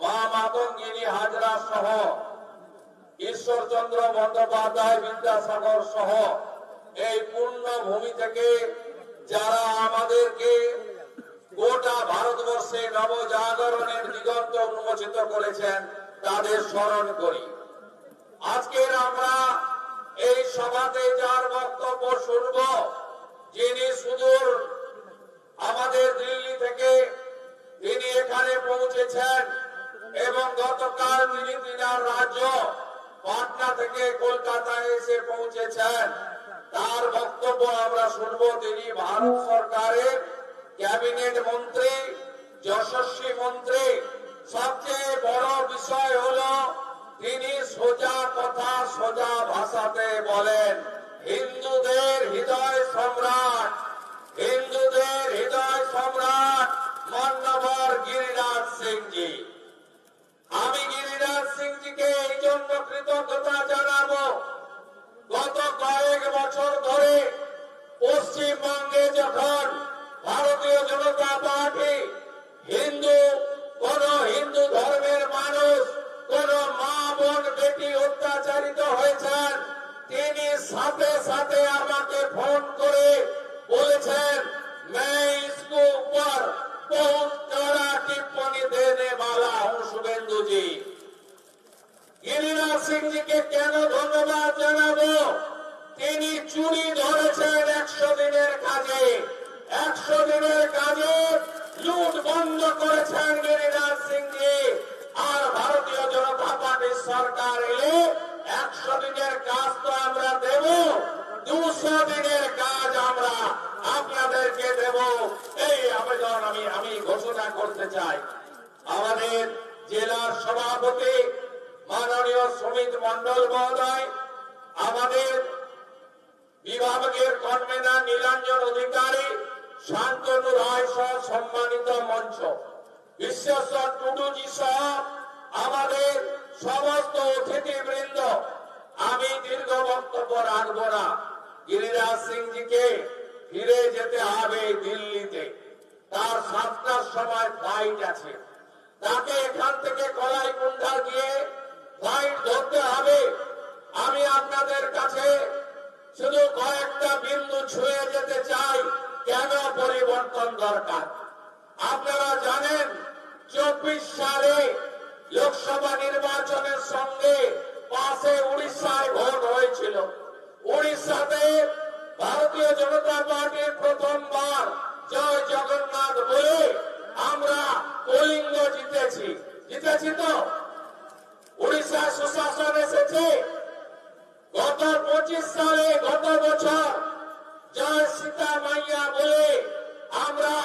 মা মাতঙ্গিনী হাজরা সহ ঈশ্বরচন্দ্র বন্দ্যোপাধ্যায় বিদ্যাসাগর সহ এই পূর্ণ ভূমি থেকে যারা আমাদেরকে গোটা ভারতবর্ষে নবজাগরণের দিগন্ত উন্মোচিত করেছেন তাদের স্মরণ করি। আজকের আমরা এই সভাতে যার বক্তব্য শুনব, যিনি সুদূর আমাদের দিল্লি থেকে তিনি এখানে পৌঁছেছেন এবং গতকাল তিনি তিনার রাজ্য পাটনা থেকে কলকাতায় এসে পৌঁছেছেন। তার বক্তব্য আমরা শুনবো। তিনি ভারত সরকারের ক্যাবিনেট মন্ত্রী, যশস্বী মন্ত্রী। সবচেয়ে বড় বিষয় হলো তিনি সোজা কথা সোজা ভাষাতে বলেন। হিন্দুদের হৃদয় সম্রাট, হিন্দুদের হৃদয় সম্রাট মান্যবর গিরিরাজ সিংজি। আমি গিরিরাজ সিংজিকে এই জন্য কৃতজ্ঞতা জানাবো, গত কয়েক বছর ধরে পশ্চিমবঙ্গে যখন ভারতীয় জনতা পার্টি কোন হিন্দু ধর্মের মানুষ, কোন মা বোন বেটি অত্যাচারিত হয়েছেন, তিনি সাথে সাথে আমাকে ফোন করে বলেছেন, मैं इसको ऊपर बहुत कड़ा टिप्पणी देने वाला हूं शुभेंदु जी। গিরিরাজ সিংজিকে কেন ধন্যবাদ জানাবো? তিনি চুরি ধরেছেন 100 দিনের কাজে। 100 দিনের কাজে লুট বন্ধ করেছেন গিরিরাজ সিংজি। আর ভারতীয় জনতা পার্টির সরকার এলে 100 দিনের কাজ তো আমরা দেব, 200 দিনের কাজ আমরা আপনাদেরকে দেব। এই আবেদন আমি ঘোষণা করতে চাই। আমাদের জেলার সভাপতি মাননীয় সুমিত মন্ডল মহোদয়, আমাদের বিভাগের কনভেনার নীলাঞ্জন অধিকারী, শান্তনু রায় সহ সম্মানিত মঞ্চ, বিশ্বেশ্বর টুডুজি সহ আমাদের সমস্ত অতিথিবৃন্দ, আমি দীর্ঘ বক্তব্য রাখবো না। গিরিরাজ সিংজিকে ফিরে যেতে হবে দিল্লিতে, তার 7টার সময় ফ্লাইট আছে। তাকে এখান থেকে কলাইকুণ্ডা গিয়ে ফ্লাইট ধরতে হবে। আমি আপনাদের কাছে শুধু কয়েকটা বিন্দু ছুঁয়ে যেতে চাই, কেন পরিবর্তন দরকার। আপনারা জানেন 24 সালে লোকসভা নির্বাচনের সঙ্গে পাশে উড়িষ্যায় ভোট হয়েছিল। উড়িষ্যাতে ভারতীয় জনতা পার্টির প্রথমবার জয় জগন্নাথ বলে আমরা কলিঙ্গ জিতেছি তো। উড়িষ্যায় সুশাসন এসেছে। গত 25 সালে গত বছর জয় সীতা মাইয়া বলে আমরা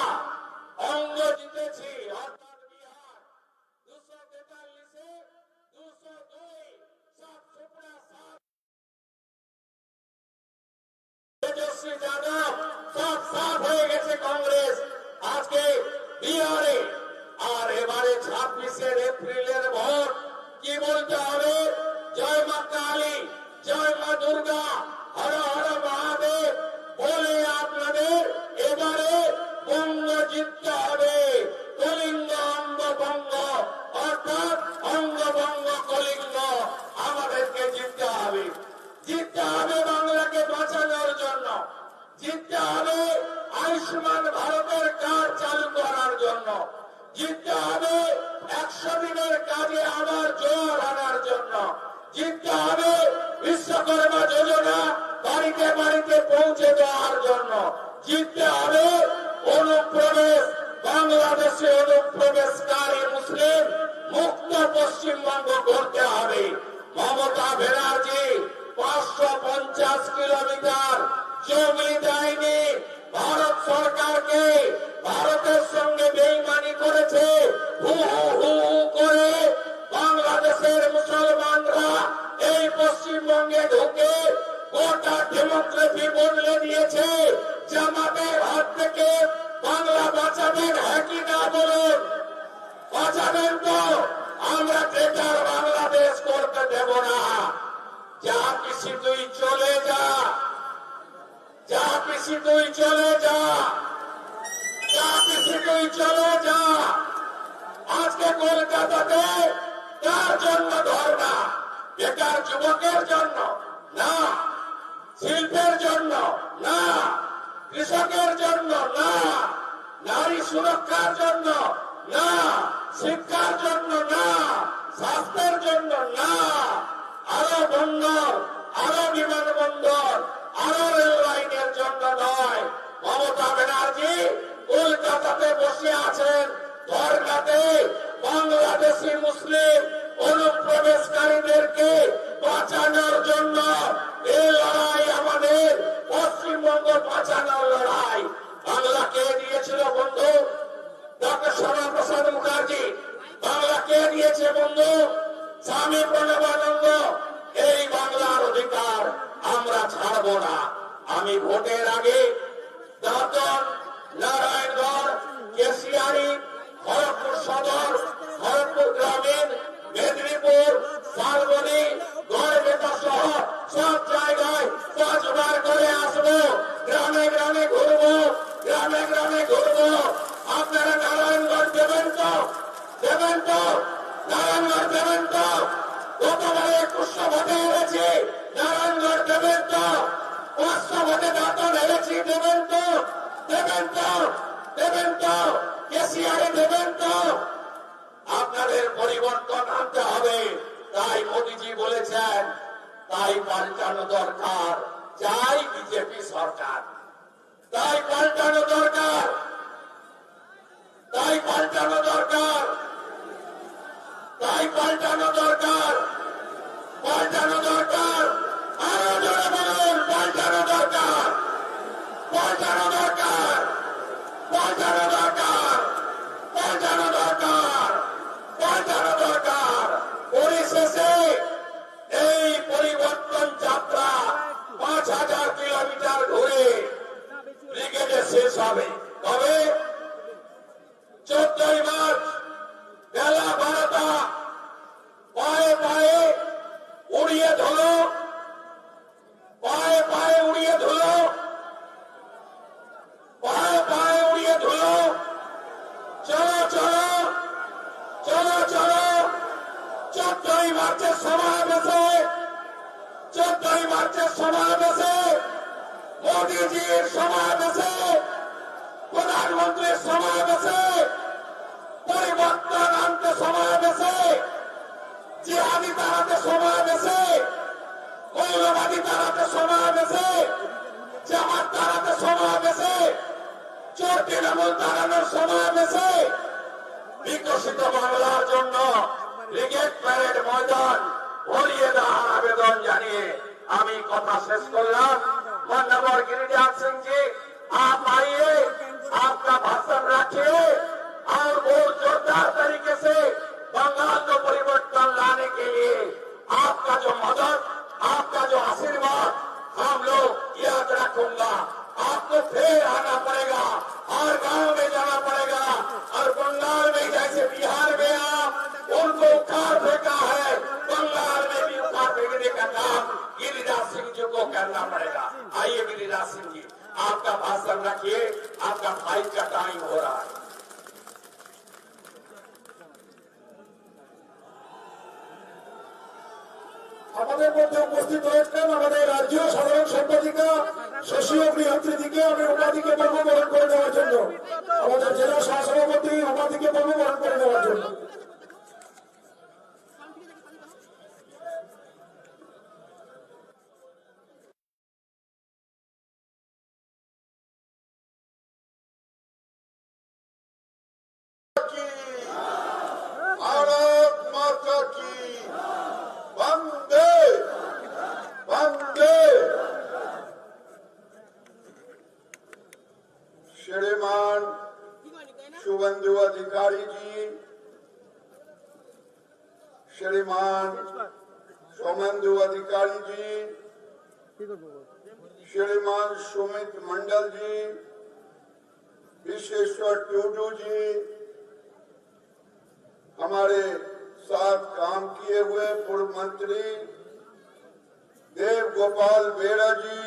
অঙ্গ জিতেছি, অর্থাৎ বিহার 243-এ 202, তেজস্বী যাদব সব সাফ হয়ে গেছে কংগ্রেস আজকে বিহারে। আর এবারে 26 এপ্রিলের ভোট কি বলতে হবে? জয় মা কালী, জয় মা দুর্গা, হর হর মহাদেব বলে আপনাদের এবারে বঙ্গ জিততে হবে। কলিঙ্গ অঙ্গ বঙ্গ, অর্থাৎ অঙ্গ বঙ্গ কলিঙ্গ আমাদেরকে জিততে হবে। জিততে হবে বাংলাকে বাঁচানোর জন্য, জিততে হবে আয়ুষ্মান ভারতের কার্ড চালু করার জন্য, জিততে হবে 100 দিনের কাজে আবার জোর আনার জন্য, জিততে হবে বিশ্বকর্মা যোজনা বাড়িতে বাড়িতে পৌঁছে দেওয়ার জন্য, জিততে হবে অনুপ্রবেশ, বাংলাদেশে অনুপ্রবেশকারী মুসলিম মুক্ত পশ্চিমবঙ্গ করতে হবে। মমতা ব্যানার্জি 550 কিলোমিটার জমি দেয়নি, ভারত সরকারকে ভারতের সঙ্গে বেইমানি করেছে। হু হু করে বাংলাদেশের মুসলমানরা এই পশ্চিমবঙ্গে ঢুকে গোটা ডেমোক্রেসি বদলে দিয়েছে। জামাতের হাত থেকে বাংলা বাঁচাবেন, হ্যাঁ কি না বলুন? বাঁচাবেন তো? আমরা বেকার বাংলাদেশ করতে দেব না। যা কিছু তুই চলে যা, যা কিছু তুই চলে যা, যা কিছু তুই চলে যা। আজকে কলকাতাতে ধর্ণা বেকার যুবকের জন্য না, শিল্পের জন্য না, কৃষকের জন্য না, নারী সুরক্ষার জন্য না, শিক্ষার জন্য না, স্বাস্থ্যের জন্য না, আরো বন্দর, আরো বিমানবন্দর, আরো রেল লাইনের জন্য নয়। মমতা ব্যানার্জি কলকাতাতে বসে আছেন ধর্নাতে বাংলাদেশি মুসলিম অনুপ্রবেশকারীদেরকে বাঁচানোর জন্য। এই লড়াই আমাদের, পশ্চিমবঙ্গ বাঁচানোর লড়াই। বাংলা কে দিয়েছিল বন্ধু? ডক্টর শ্যামাপ্রসাদ মুখার্জি। বাংলা কে দিয়েছে বন্ধু? স্বামী প্রণবানন্দ। এই বাংলার অধিকার আমরা ছাড়বো না। আমি ভোটের আগে দাঁতন, নারায়ণগড়, কেশিয়ারি, খড়গপুর সদর, খড়গপুর গ্রামীণ, মেদিনীপুর, শালবনী, গড়বেতা সহ সব জায়গায় 5 বার করে আসবো। গ্রামে গ্রামে ঘুরবো, গ্রামে গ্রামে ঘুরবো। আপনারা নারায়ণগড় দেবেন তো? দেবেন তো? নারায়ণগড় দেবেন তো? গতবারে 2100 ভোটে হেরেছি, নারায়ণগড় দেবেন তো? 500 ভোটে দাঁতন হেরেছি, দেবেন তো? দেবেন তো? দেবেন তো? কেশিয়ারে দেবেন তো? আপনাদের পরিবর্তন আনতে হবে। তাই মোদীজি বলেছেন, তাই পাল্টানো দরকার। চাই বিজেপি সরকার, তাই পাল্টানো দরকার, তাই পাল্টানো দরকার, তাই পাল্টানো দরকার, পাল্টানো দরকার। আরো জোরে বলুন, পাল্টানো দরকার, পাল্টানো দরকার, পাল্টানো দরকার, পাল্টানো দরকার, পাল্টানো দরকার। পরিশেষে এই পরিবর্তন যাত্রা 5000 কিলোমিটার ঘুরে ব্রিগেডে শেষ হবে। তবে 14ই মার্চ বেলা 12টা পায়ে পায়ে উড়িয়ে ধুলো, পায়ে পায়ে উড়িয়ে ধুলো, পায়ে পায়ে উড়িয়ে ধুলো। চলো চলো চলো চলো 14ই মার্চের সমাবেশে, 14ই মার্চের সমাবেশে, মোদীজির সমাবেশে, প্রধানমন্ত্রীর সমাবেশে, পরিবর্তন আনতে সমাবেশে, জিহাদি তাড়াতে সমাবেশে, মৌলবাদী তাড়াতে সমাবেশে, জামাত তাড়াতে সমাবেশে, চোর তৃণমূল তাড়ানোর সমাবেশে, বিকশিত বাংলার জন্য ব্রিগেড প্যারেড ময়দান ভরিয়ে দেওয়ার আবেদন জানিয়ে আমি কথা শেষ করলাম। माननीय गिरिराज सिंह जी, आप आइए, आपका भाषण रखिए और बहुत जोरदार तरीके से बंगाल को परिवर्तन लाने के लिए आपका जो मदद, आपका जो आशीर्वाद हम लोग याद रखूंगा। आपको फिर आना पड़ेगा और गांव में जाना पड़ेगा और बंगाल में जैसे बिहार में आप उनको उखाड़ फेंका है, बंगाल में भी उखाड़ फेंकने का काम गिरिराज सिंह जी को करना पड़ेगा। आइए गिरिराज सिंह जी, आपका भाषण रखिए, आपका भाई का टाइम हो रहा है। আমাদের মধ্যে উপস্থিত হয়েছেন আমাদের রাজ্য সাধারণ সম্পাদিকা শশী অগ্নিহোত্রীদিকে আমি উপাধিকে বর্ণবরণ করে নেওয়ার জন্য, আমাদের জেলা সহসভাপতি উপাধিকে বর্ণবরণ করে নেওয়ার জন্য। भारत माता की वंदे वंदे। श्रीमान शुभेंदु अधिकारी जी, श्रीमान सोमेंदु अधिकारी जी, श्रीमान सुमित मंडल जी, विश्वेश्वर टूडू जी, हमारे साथ काम किए हुए पूर्व मंत्री देव गोपाल बेड़ा जी,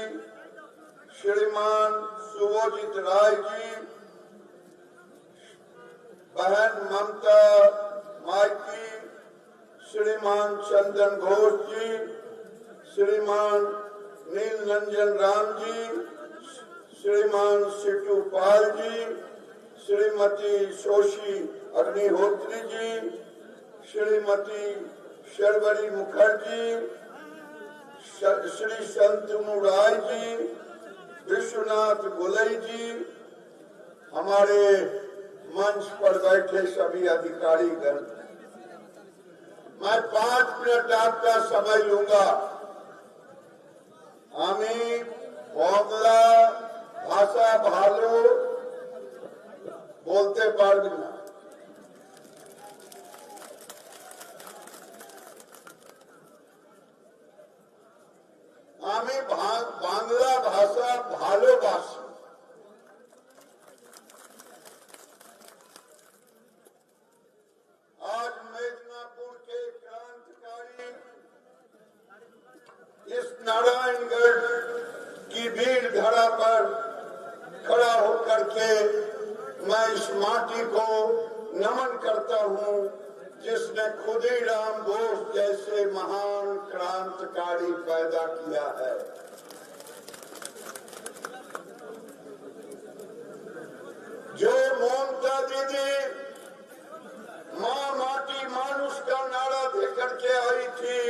श्रीमान सुभोजित राय जी, बहन ममता माइती, श्रीमान चंदन घोष जी, श्रीमान नील नंजन राम जी, श्रीमान सिटू पाल जी, श्रीमती शोशी अग्निहोत्री जी, श्रीमती शर्वरी मुखर्जी, श्री शंतनु राय जी, विश्वनाथ गुलई जी, हमारे मंच पर बैठे सभी अधिकारीगण, मैं 5 मिनट आपका समय लूंगा। আমি বাংলা ভাষা ভালো বলতে পারবি না, আমি বাংলা ভাষা ভালোবাসি। आज मेदिनीपुर के क्रांतिकारी इस नारायणगढ़ की भीड़ धरा पर खड़ा होकर के मैं इस माटी को नमन करता हूं, जिसने खुदीराम बोस जैसे महान क्रांतिकारी पैदा किया है। जो ममता दीदी माँ माटी मानुष का नारा देकर के आई थी,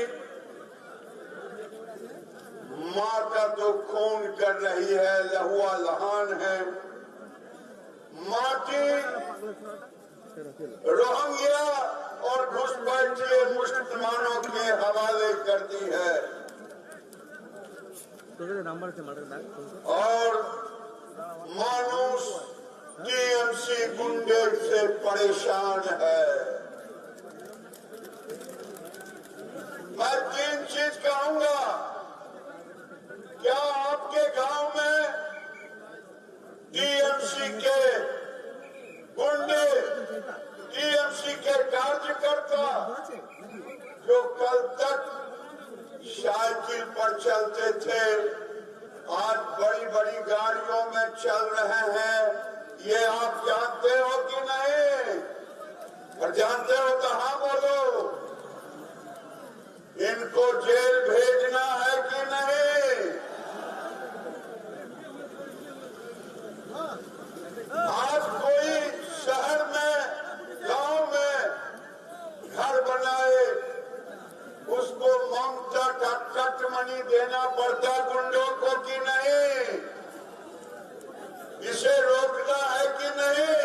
माँ का तो खून कर रही है, लहुआ लहान है। माटी रोहिंग्या और घुसपैठिए मुसलमानों के हवाले कर दी है और मानुष टीएमसी गुंडे से परेशान है। मैं 3 चीज कहूंगा, क्या आपके गांव में टीएमसी के गुंडे, टीएमसी के कार्यकर्ता जो कल तक साइकिल पर चलते थे, आज बड़ी बड़ी गाड़ियों में चल रहे हैं, ये आप जानते हो कि नहीं? और जानते हो तो हाँ बोलो। इनको जेल भेजना है कि नहीं? आज कोई शहर में, गांव में घर बनाए, उसको ममता का कटमनी देना पड़ता गुंडों को कि नहीं? इसे रोकना है कि नहीं?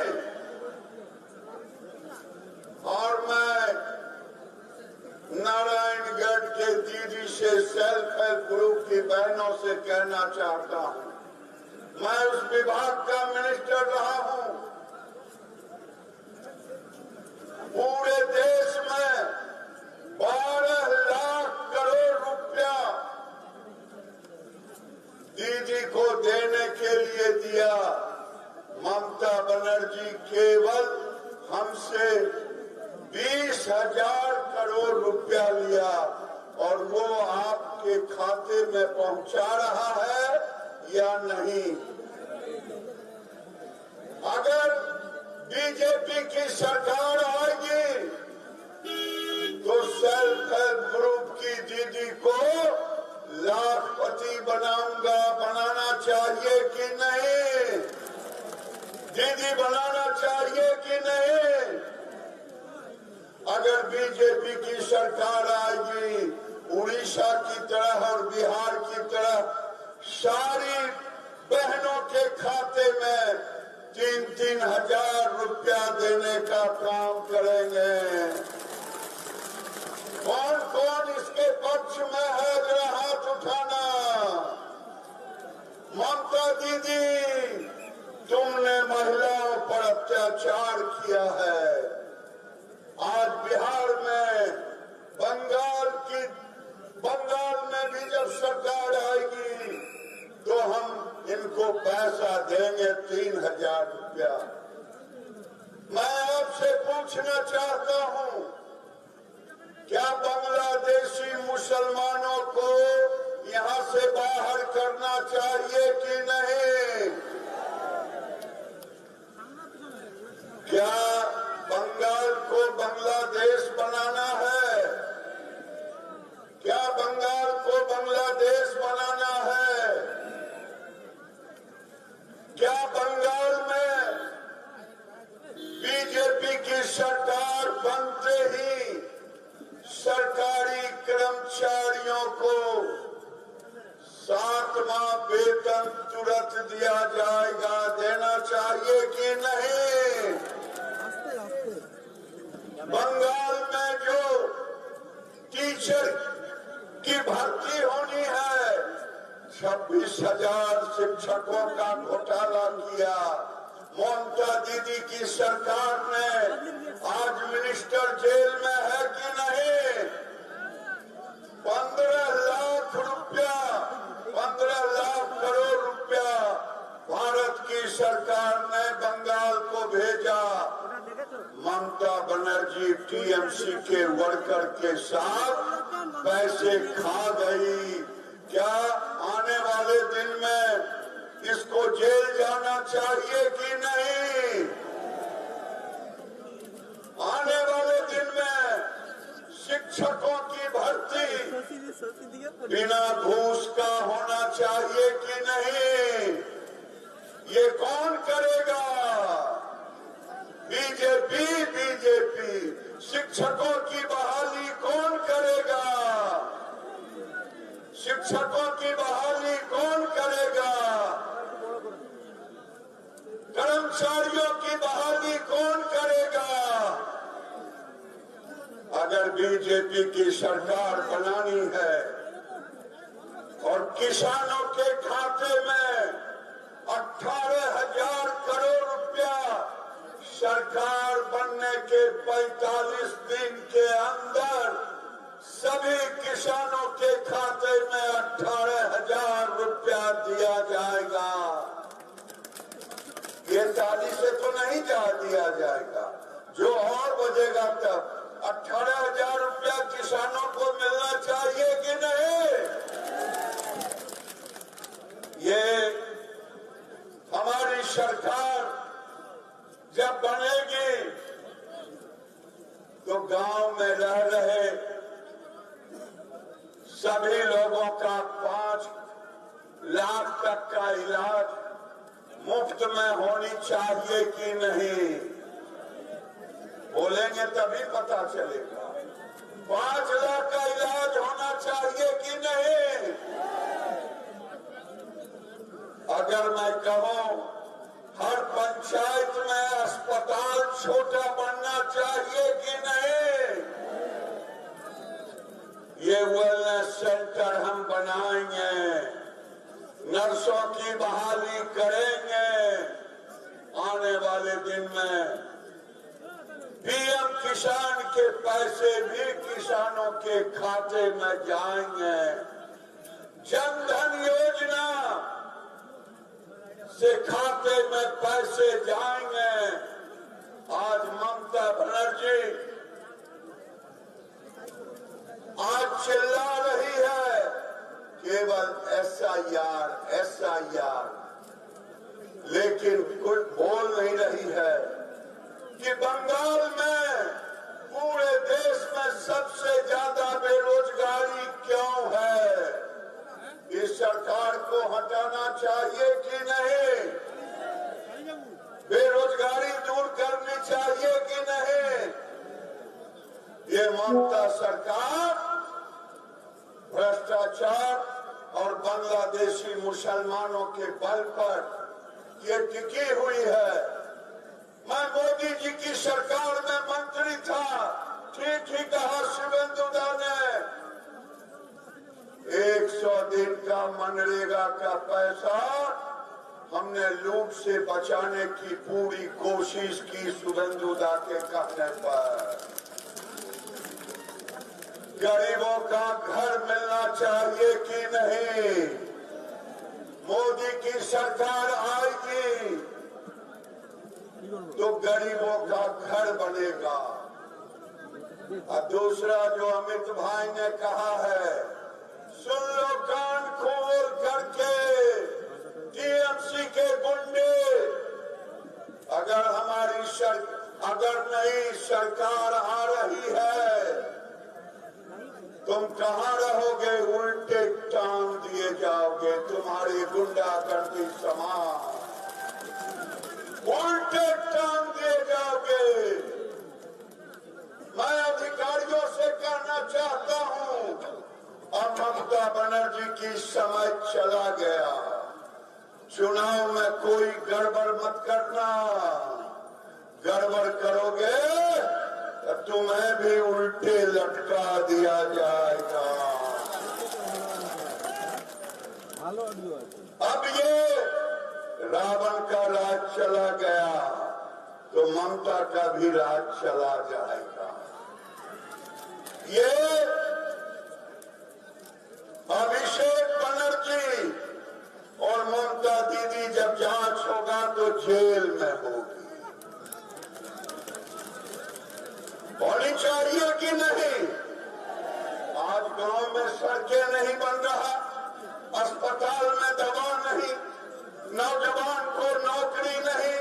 और मैं नारायणगढ़ के दीदी से, सेल्फ हेल्प ग्रुप की बहनों से कहना चाहता हूं, मैं उस विभाग का मिनिस्टर रहा हूं। पूरे देश में 12 लाख करोड़ रुपया दीदी को देने के लिए दिया। ममता बनर्जी केवल हमसे 20,000 करोड़ रुपया लिया और वो आपके खाते में पहुंचा रहा है या नहीं? अगर बीजेपी की सरकार आएगी तो सेल्फ हेल्प ग्रुप की दीदी को लाखपति बनाना चाहिए कि नहीं? दीदी बनाना चाहिए कि नहीं? अगर बीजेपी की सरकार आएगी, उड़ीसा की तरह और बिहार की तरह सारी बहनों के खाते में 3-3 हजार रुपया देने का काम करेंगे। कौन कौन इसके पक्ष में है, जरा हाथ उठाना। ममता दीदी, तुमने महिलाओं पर अत्याचार किया है। आज बिहार में, बंगाल में भी जब सरकार आएगी तो हम इनको पैसा देंगे 3,000 रुपया। मैं आपसे पूछना चाहता हूं, क्या बांग्लादेशी मुसलमानों को यहां से बाहर करना चाहिए कि नहीं? क्या बंगाल को बांग्लादेश बनाना है? दिया जाएगा, देना चाहिए कि नहीं? बंगाल में जो टीचर की भर्ती होनी है, 26,000 शिक्षकों का घोटाला किया। ममता दीदी की सरकार ने आज मिनिस्टर जेल में है कि नहीं? 15 लाख रुपया, 15 लाख करोड़ रुपया भारत की सरकार ने बंगाल को भेजा। ममता बनर्जी टीएमसी के वर्कर के साथ पैसे खा गई। क्या आने वाले दिन में इसको जेल जाना चाहिए कि नहीं? आने वाले दिन में शिक्षकों की भर्ती बिना घूस का होना चाहिए कि नहीं? ये कौन करेगा? बीजेपी। बीजेपी। शिक्षकों की बहाली कौन करेगा? शिक्षकों की बहाली कौन करेगा? कर्मचारियों की बहाली कौन करेगा? अगर बीजेपी की सरकार बनानी है और किसानों के खाते में 18,000 करोड़ रुपया सरकार बनने के 45 दिन के अंदर सभी किसानों के खाते में 18,000 रुपया दिया जाएगा। ये ताली से तो नहीं जा दिया जाएगा, जो और बजेगा तब 18,000 रुपया किसानों को मिलना चाहिए कि नहीं? ये हमारी सरकार जब बनेगी तो गांव में रह रहे सभी लोगों का 5 लाख तक का इलाज मुफ्त में होनी चाहिए कि नहीं? बोलेंगे तभी पता चलेगा। 5 लाख का इलाज होना चाहिए कि नहीं? अगर मैं कहूं हर पंचायत में अस्पताल छोटा बनना चाहिए कि नहीं? ये वेलनेस सेंटर हम बनाएंगे, नर्सों की बहाली करेंगे। आने वाले दिन में पीएम किसान के पैसे भी किसानों के खाते में जाएंगे। जनधन योजना से खाते में पैसे जाएंगे। आज ममता बनर्जी आज चिल्ला रही है केवल SIR SIR, लेकिन कुछ बोल नहीं रही है कि बंगाल में पूरे देश में सबसे ज्यादा बेरोजगारी क्यों है? इस सरकार को हटाना चाहिए कि नहीं? बेरोजगारी दूर करनी चाहिए कि नहीं? ये ममता सरकार भ्रष्टाचार और बांग्लादेशी मुसलमानों के बल पर ये टिकी हुई है। मैं मोदी जी की सरकार में मंत्री था, ठीक ही कहा शुभेंदुदा ने। 100 दिन का मनरेगा का पैसा हमने लूट से बचाने की पूरी कोशिश की शुभेंदुदा के कहने पर। गरीबों का घर मिलना चाहिए कि नहीं? मोदी की सरकार आएगी तो गरीबों का घर बनेगा। और दूसरा जो अमित भाई ने कहा है, सुन लो कान खोल करके टीएमसी के गुंडे, अगर नई सरकार आ रही है तुम कहाँ रहोगे? उल्टे टांग दिए जाओगे, तुम्हारी गुंडागर्दी समाज उल्टे टांग दिए जाओगे। मैं अधिकारियों से कहना चाहता हूँ, अब ममता बनर्जी की समय चला गया। चुनाव में कोई गड़बड़ मत करना, गड़बड़ करोगे तो तुम्हें भी उल्टे लटका दिया जाएगा। अब ये रावण का राज चला गया तो ममता का भी राज चला जाएगा। ये अभिषेक बनर्जी और ममता दीदी जब जांच होगा तो जेल में होगी। होनी चाहिए कि नहीं? आज गांव में सड़कें नहीं बन रहा, अस्पताल में दवा नहीं, नौजवान को नौकरी नहीं,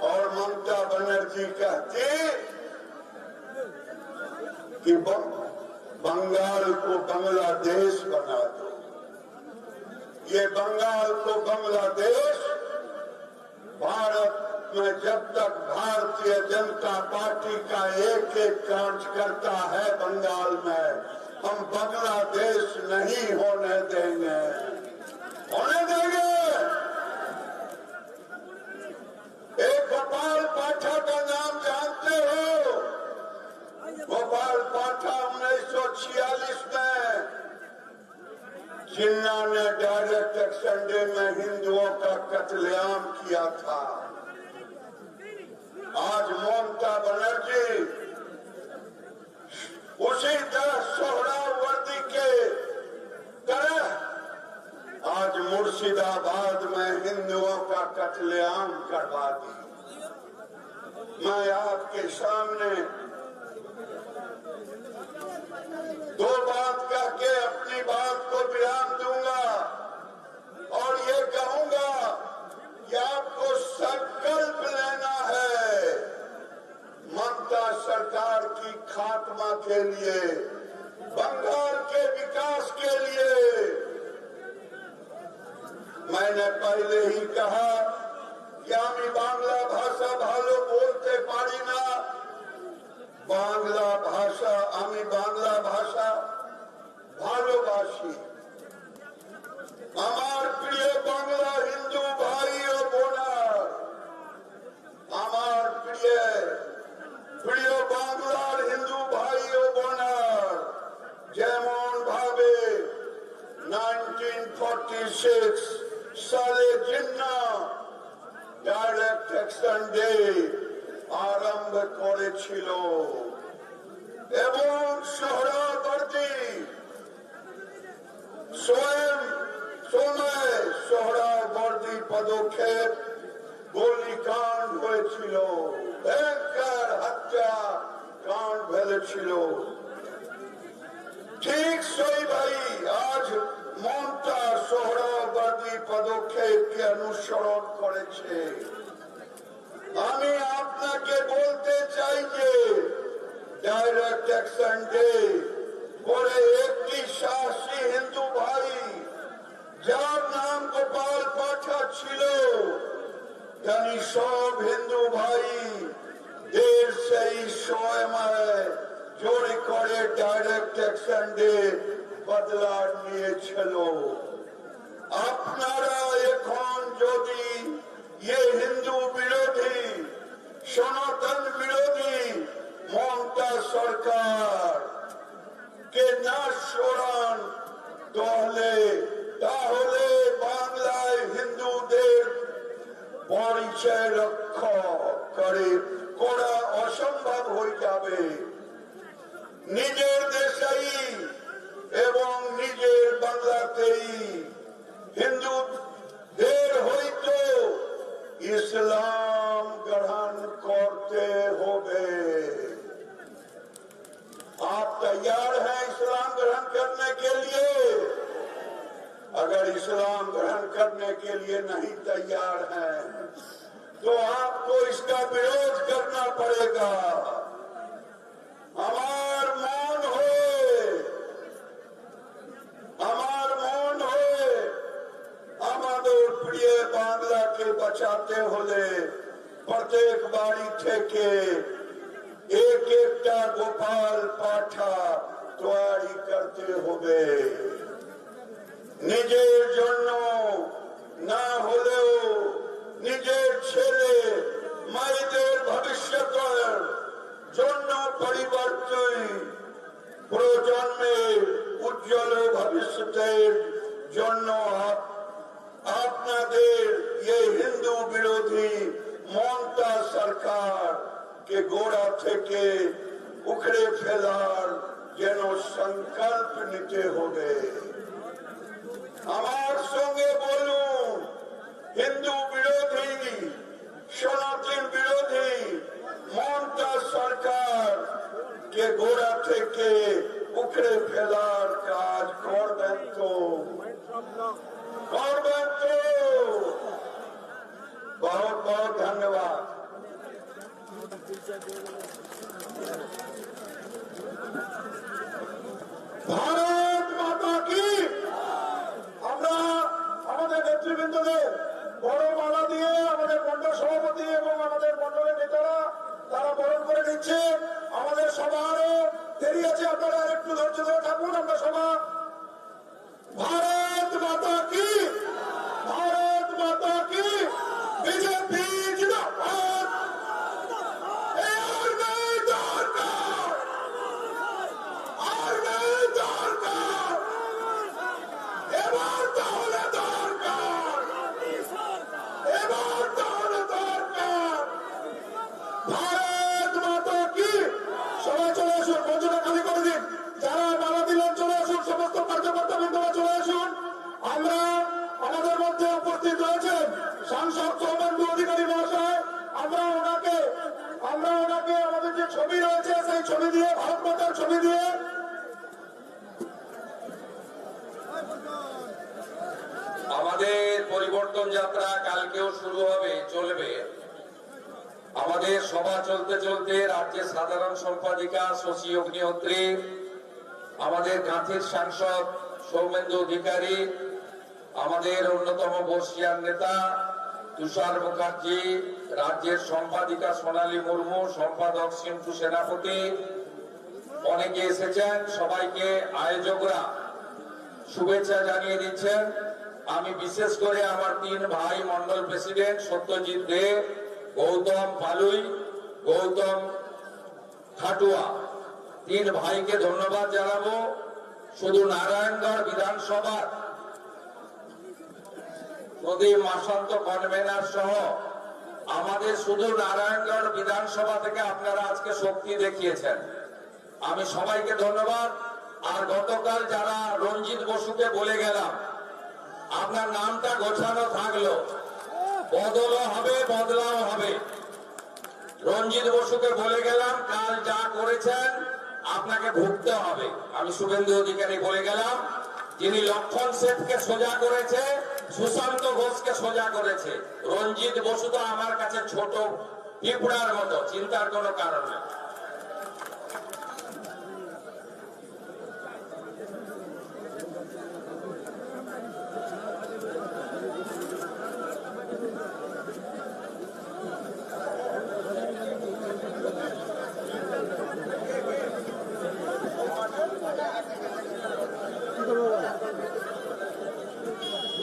और ममता बनर्जी कहती कि बंगाल को बांग्लादेश बना दो। ये बंगाल को बांग्लादेश, भारत में जब तक भारतीय जनता पार्टी का एक एक कार्यकर्ता है बंगाल में, हम बांग्लादेश नहीं होने देंगे, होने देंगे। एक गोपाल पाठक का नाम जानते हो? गोपाल पाठक 1946 में जिन्ना ने डायरेक्ट एक्संडे में हिंदुओं का कत्लेआम किया था। आज ममता बनर्जी उसी तरह सोहरावर्दी के तरह आज मुर्शिदाबाद में हिंदुओं का कत्लेआम करवा दी। मैं आपके सामने दो बात कह के अपनी बात को विराम दूंगा और ये कहूंगा कि आपको संकल्प लेना है ममता सरकार की खात्मा के लिए, बंगाल के विकास के लिए। मैंने पहले ही कहा कि আমি বাংলা ভাষা ভালো বলতে পারি না, বাংলা ভাষা আমি বাংলা ভাষা ভালোবাসি। আমার প্রিয় বাংলা হিন্দু ভাই ও বোনার, আমার প্রিয় বাংলার হিন্দু ভাই ও বোনার, যেমন ভাবে 1946 সালে জিন্না ডাইরেক্ট অ্যাকশন ডে আরম্ভ করেছিল এবং সোহরাওয়ার্দী स्वयं समय সোহরাওয়ার্দী পদক্ষেপ গোলিকাণ্ড হয়েছিল, ভয়ঙ্কর হত্যা কাণ্ড হয়েছিল। ঠিক সেই ভাই আজ মমতা সোহরাওয়ার্দী পদক্ষেপকে অনুসরণ করেছে। আমি আপনাকে বলতে চাই যে ডাইরেক্ট অ্যাকশন ডে করে একটি সাহসী হিন্দু ভাই যার নাম গোপাল পাঠক ছিল, তিনি সব হিন্দু ভাই দেড় সেই সময় জোরে করে ডাইরেক্ট অ্যাকশন ডে বদলা নিয়েছিল। আপনারা এখন যদি ये हिंदू विरोधी सनातन विरोधी ममता सरकार के ना সরান তাহলে বাংলায় হিন্দুদের পরিচয় রক্ষা করা অসম্ভব হয়ে যাবে। নিজের দেশেই এবং নিজের বাংলাতেই হিন্দুদের হয়তো इस्लाम ग्रहण करते होंगे। आप तैयार हैं इस्लाम ग्रहण करने के लिए? अगर इस्लाम ग्रहण करने के लिए नहीं तैयार हैं तो आपको इसका विरोध करना पड़ेगा। हमार मौन होए আমাদের প্রিয় বাংলাকে বাঁচাতে হলে প্রত্যেক বাড়ি থেকে এক একটা গোপাল পাঠা তৈরি করতে হবে। নিজের জন্য পরবর্তী প্রজন্মের উজ্জ্বল ভবিষ্যতের জন্য আপনাদের এই হিন্দু বিরোধী মমতা সরকার কে গোড়া থেকে উখড়ে ফেলার যেন সংকল্প নিতে হবে। আমার সঙ্গে বলুন, হিন্দু বিরোধী সনাতন বিরোধী মমতা সরকার কে গোড়া থেকে উখড়ে ফেলার কাজ করবেন তো? করবেন তো? बहुत बहुत धन्यवाद। ভারত মাতা কি। আমরা আমাদের নেতৃবৃন্দদের বড় মালা দিয়ে আমাদের মন্ডল সভাপতি এবং আমাদের মন্ডলের নেতারা তারা বরণ করে নিচ্ছে। আমাদের সভা আরো দেরি আছে, আপনারা একটু ধৈর্য ধরে থাকুন। আমরা সভা ভারত মাতা কি, ভারত মাতা কি, বিজেপি জিন্দাবাদ। আর নেই দরকার, আর নেই দরকার, এবার তাহলে দরকার, এবার তাহলে দরকার। ভারত মাতা কি। সবাই চলে আসুন, মঞ্চটা খালি করে দিন। যারা মালা দিলেন চলে আসুন, সমস্ত কার্যকর্তা বৃন্দরা চলে আসুন। আমরা আমাদের মধ্যে উপস্থিত রয়েছেন সাংসদ সৌমেন্দু অধিকারী মহাশয়। আমরা ওনাকে আমাদের যে ছবি রয়েছে সেই ছবি দিয়ে, ভারত মাতার ছবি দিয়ে আমাদের পরিবর্তন যাত্রা কালকেও শুরু হবে, চলবে। আমাদের সভা চলতে চলতে রাজ্যের সাধারণ সম্পাদিকা শশী অগ্নিহোত্রী, আমাদের কাঁথির সাংসদ সৌমেন্দু অধিকারী, আমাদের অন্যতম বর্ষিয়ান নেতা তুষার মুখার্জি, রাজ্যের সম্পাদিকা সোনালী মুর্মু, সম্পাদক সিন্টু সেনাপতি, অনেকে এসেছেন। সবাইকে আয়োজকরা শুভেচ্ছা জানিয়ে দিচ্ছেন। আমি বিশেষ করে আমার 3 ভাই মন্ডল প্রেসিডেন্ট সত্যজিৎ দে, গৌতম পালুই, গৌতম খাটুয়া, 3 ভাইকে ধন্যবাদ জানাবো। শুধু নারায়ণগড় বিধানসভার প্রদীপ মাসান্ত কনভেনার সহ আমাদের শুধু নারায়ণগড় বিধানসভা থেকে আপনারা আজকে শক্তি দেখিয়েছেন, আমি সবাইকে ধন্যবাদ। আর গতকাল যারা রঞ্জিত বসুকে বলে গেলাম, আপনার নামটা গোছানো থাকলো, বদলও হবে, বদলাও হবে। রঞ্জিত বসুকে বলে গেলাম কাল যা করেছেন আপনাকে ভুগতে হবে। আমি শুভেন্দু অধিকারী বলে গেলাম, যিনি লক্ষণ শেঠকে সোজা করেছে, সুশান্ত ঘোষকে সোজা করেছে, রঞ্জিত বসু তো আমার কাছে ছোট পিঁপড়ার মতো, চিন্তার কোনো কারণ নেই।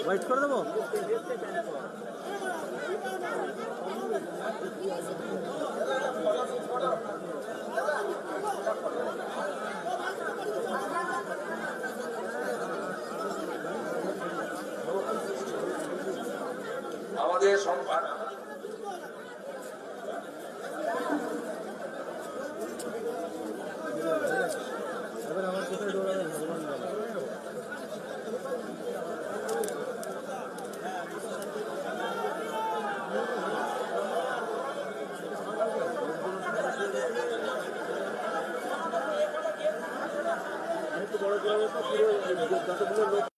ওয়েট করে দেবো। আমাদের সম্পাদক এবার আমার কোথায় দৌড়াবেন? বড় পুরো যতগুলো লোক